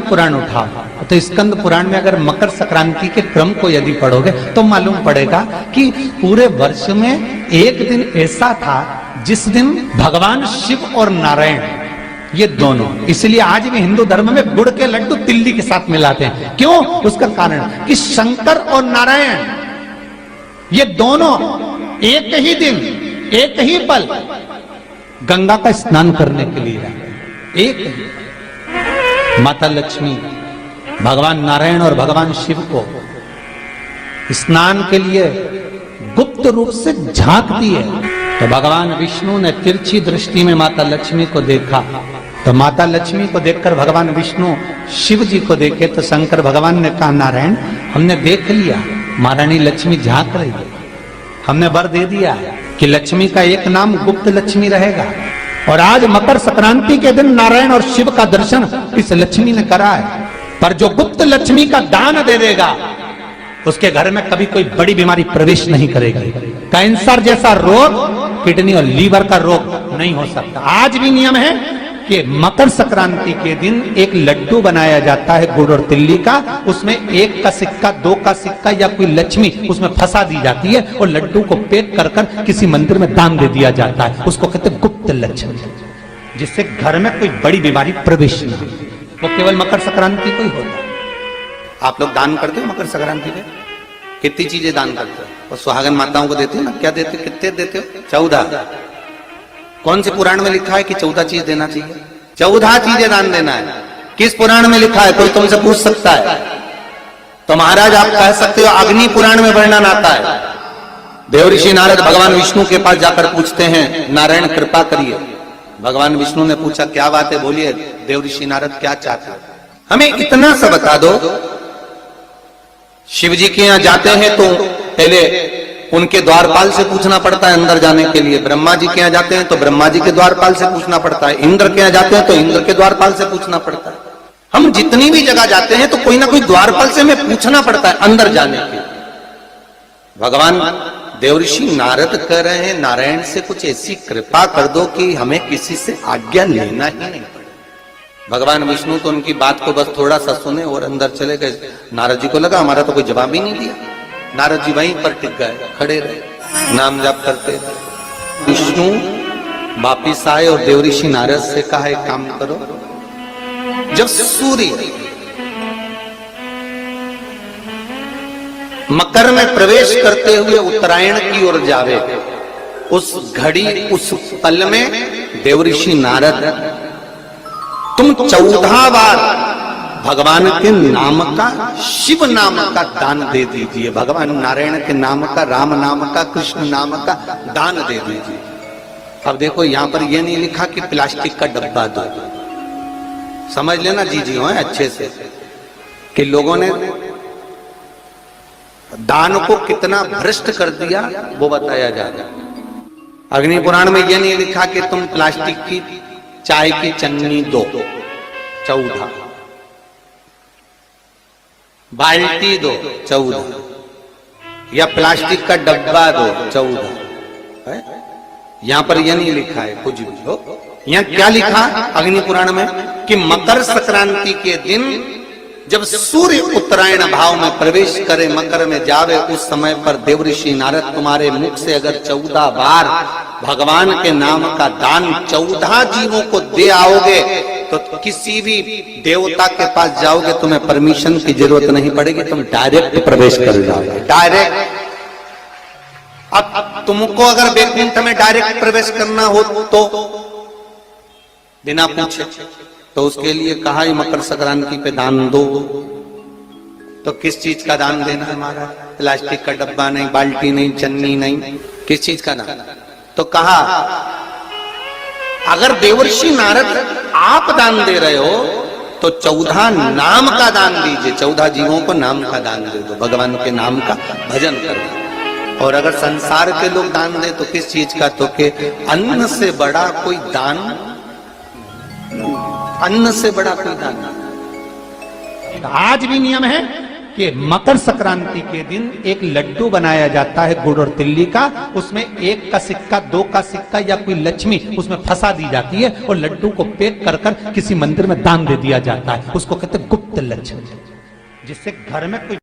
पुराण उठाओ तो स्कंद पुराण में अगर मकर संक्रांति के क्रम को यदि पढ़ोगे तो मालूम पड़ेगा कि पूरे वर्ष में एक दिन ऐसा था जिस दिन भगवान शिव और नारायण ये दोनों, इसलिए आज भी हिंदू धर्म में गुड़ के लड्डू तिल्ली के साथ मिलाते हैं। क्यों? उसका कारण कि शंकर और नारायण ये दोनों एक ही दिन एक ही पल गंगा का स्नान करने के लिए आए। एक ही माता लक्ष्मी भगवान नारायण और भगवान शिव को स्नान के लिए गुप्त रूप से झांकती है। तो भगवान विष्णु ने तिरछी दृष्टि में माता लक्ष्मी को देखा, तो माता लक्ष्मी को देखकर भगवान विष्णु शिव जी को देखे तो शंकर भगवान ने कहा, नारायण हमने देख लिया महारानी लक्ष्मी झांक रही है, हमने वर दे दिया कि लक्ष्मी का एक नाम गुप्त लक्ष्मी रहेगा। और आज मकर संक्रांति के दिन नारायण और शिव का दर्शन इस लक्ष्मी ने करा है। पर जो गुप्त लक्ष्मी का दान दे देगा उसके घर में कभी कोई बड़ी बीमारी प्रवेश नहीं करेगी। कैंसर जैसा रोग, किडनी और लीवर का रोग नहीं हो सकता। आज भी नियम है कि मकर संक्रांति के दिन एक लड्डू बनाया जाता है गुड़ और तिल्ली का, उसमें 1 का सिक्का 2 का सिक्का या कोई लक्ष्मी उसमें फंसा दी जाती है और लड्डू को पैक कर कर किसी मंदिर में दान दे दिया जाता है। उसको कहते हैं गुप्त लक्ष्मी, जिससे घर में कोई बड़ी बीमारी प्रवेश न हो। वो केवल मकर संक्रांति को ही होता है। आप लोग दान करते हो मकर संक्रांति पे? कितनी चीजें दान करते हो? और सुहागन माताओं को देते हो ना? क्या देते हो? कितने देते हो? 14। कौन से पुराण में लिखा है कि 14 चीज देना चाहिए? 14 चीजें दान देना है। किस पुराण में लिखा है? कोई तुमसे पूछ सकता है तो महाराज आप कह सकते हो अग्नि पुराण में वर्णन आता है। देवऋषि नारद भगवान विष्णु के पास जाकर पूछते हैं, नारायण कृपा करिए। भगवान विष्णु ने पूछा, क्या बात है, बोलिए देवऋषि नारद क्या चाहते हो? हमें इतना सा बता दो। शिव जी के यहां जाते हैं तो पहले उनके द्वारपाल से पूछना पड़ता है अंदर जाने के लिए। ब्रह्मा जी के यहाँ जाते हैं तो ब्रह्मा जी के द्वारपाल से पूछना पड़ता है। इंद्र के यहाँ जाते हैं तो इंद्र के द्वारपाल से पूछना पड़ता है। हम जितनी भी जगह जाते हैं तो कोई ना कोई द्वारपाल से हमें पूछना पड़ता है अंदर जाने के। भगवान देवऋषि नारद कह रहे हैं, नारायण से कुछ ऐसी कृपा कर दो कि हमें किसी से आज्ञा लेना ही नहीं पड़े। भगवान विष्णु तो उनकी बात को बस थोड़ा सा सुने और अंदर चले गए। नारद जी को लगा हमारा तो कोई जवाब ही नहीं दिया। नारद जी वहीं पर टिक गए, खड़े रहे, नाम जाप करते। विष्णु वापिस आए और देवऋषि नारद से कहा, एक काम करो, जब सूर्य मकर में प्रवेश करते हुए उत्तरायण की ओर जावे, उस घड़ी उस पल में देवऋषि नारद तुम 14 बार भगवान के नाम का, शिव नाम का दान दे दीजिए। भगवान नारायण के नाम का, राम नाम का, कृष्ण नाम का दान दे दीजिए। अब देखो यहां पर यह नहीं लिखा कि प्लास्टिक का डब्बा दो। समझ लेना जी हो अच्छे से कि लोगों ने दान को कितना भ्रष्ट कर दिया वो बताया जाएगा। अग्नि पुराण में यह नहीं लिखा कि तुम प्लास्टिक की चाय की चन्नी दो 14, बाल्टी दो 14, या प्लास्टिक का डब्बा दो 14। यहां पर यह नहीं लिखा है कुछ भी हो। यहां क्या लिखा अग्नि पुराण में कि मकर संक्रांति के दिन जब सूर्य उत्तरायण भाव में प्रवेश करे, मकर में जावे, उस समय पर देवऋषि नारद तुम्हारे मुख से अगर 14 बार भगवान के नाम का दान 14 जीवों को दे आओगे तो किसी भी देवता के पास जाओगे, तुम्हें परमिशन की जरूरत नहीं पड़ेगी, तुम डायरेक्ट प्रवेश कर जाओगे। डायरेक्ट। अब तुमको अगर वैकुंठ में डायरेक्ट प्रवेश करना हो तो बिना पूछे, तो उसके लिए कहा ही मकर संक्रांति पे दान दो। तो किस चीज का दान देना है हमारा? प्लास्टिक का डब्बा नहीं, बाल्टी नहीं, चन्नी नहीं, किस चीज का दान? तो कहा अगर देवर्षि नारद आप दान दे रहे हो तो 14 नाम का दान दीजिए। 14 जीवों को नाम का दान दे दो, भगवान के नाम का भजन करो। और अगर संसार के लोग दान दे तो किस चीज का? तो के अन्न से बड़ा कोई दान, अन्न से बड़ा कोई दान। आज भी नियम है कि मकर संक्रांति के दिन एक लड्डू बनाया जाता है गुड़ और तिल्ली का, उसमें 1 का सिक्का, 2 का सिक्का या कोई लक्ष्मी उसमें फंसा दी जाती है और लड्डू को पैक कर कर किसी मंदिर में दान दे दिया जाता है। उसको कहते हैं गुप्त लक्ष्मी, जिससे घर में कोई